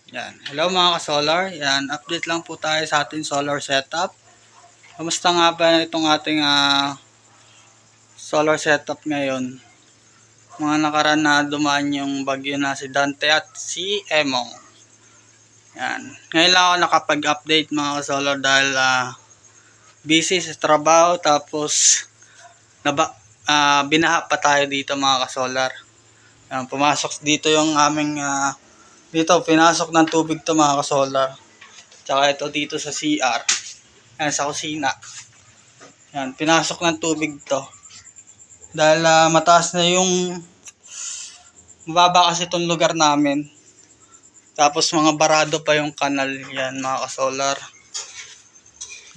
Yan. Hello mga ka-solar. Yan, update lang po tayo sa ating solar setup. Kamusta nga ba itong ating solar setup ngayon? Mga nakaraan na dumaan yung bagyo na si Dante at si Emong. Yan. Ngayon lang ako nakapag-update mga ka-solar dahil busy sa trabaho, tapos binaha pa tayo dito mga ka-solar. Yan, pumasok dito yung aming dito, pinasok ng tubig to mga ka-solar. Tsaka ito dito sa CR. Yan, sa kusina. Yan, pinasok ng tubig to. Dahil mataas na yung mababa kasi itong lugar namin. Tapos mga barado pa yung kanal. Yan mga ka-solar.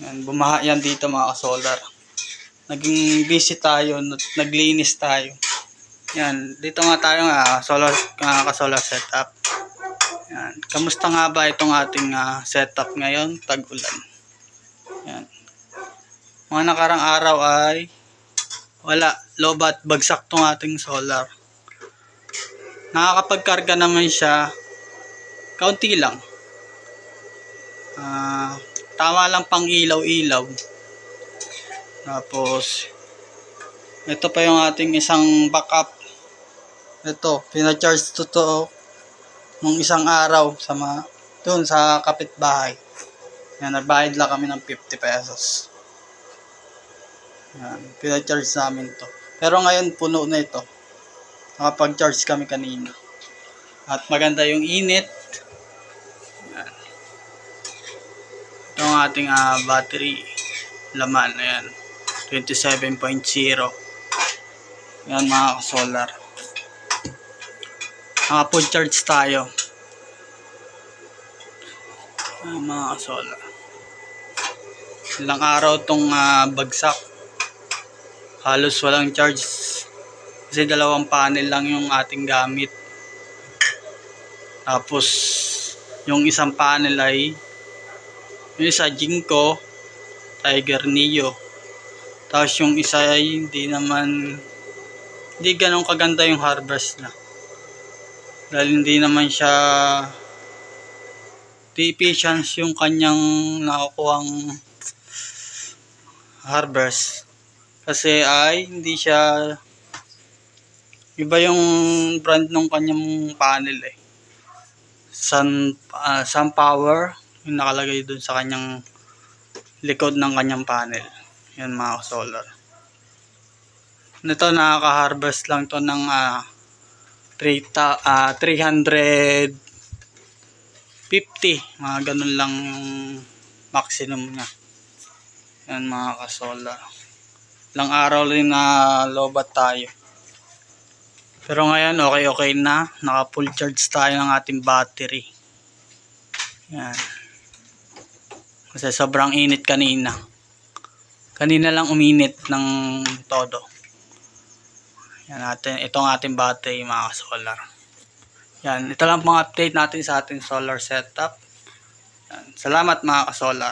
Yan, bumaha yan dito mga ka-solar. Naging busy tayo, naglinis tayo. Yan, dito nga tayo ka-solar setup. Yan. Kamusta nga ba itong ating setup ngayon, tag-ulan? Yan. Mga nakarang araw ay wala, lobat, bagsak tong ating solar. Nakakapagkarga naman siya, kaunti lang. Tama lang pang ilaw-ilaw. Tapos, ito pa yung ating isang backup. Ito, pina-charge to nung isang araw sa doon sa kapitbahay. Yan, nagbayad lang kami ng 50 pesos. Yan, pina-charge namin to. Pero ngayon puno na ito. Nakapag-charge kami kanina. At maganda yung init. Yan. Ito ang ating battery laman. Ayan, 27.0. Yan mga ka-solar. Full charge tayo. Mga ka-solar. Ilang araw tong bagsak. Halos walang charge. Kasi 2 panel lang yung ating gamit. Tapos yung isang panel ay yung isa Jinko Tiger Neo. Tapos yung isa ay hindi ganun kaganda yung harvest na. Dahil hindi naman siya efficient yung kanyang nakukuhang harvest. Kasi ay hindi siya, iba yung brand ng kanyang panel eh. Sun Power yung nakalagay dun sa kanyang likod ng kanyang panel. Yan mga solar. Ito nakaka-harvest lang to ng 350, mga ganun lang yung maximum niya. Yan mga ka-solar. Ilang araw rin na lobat tayo. Pero ngayon okay na. Naka full charge tayo ng ating battery. Yan. Kasi sobrang init kanina. Kanina lang uminit ng todo. Yan itong ating battery mga ka-solar. Yan, ito lang pong update natin sa ating solar setup. Yan. Salamat mga ka-solar.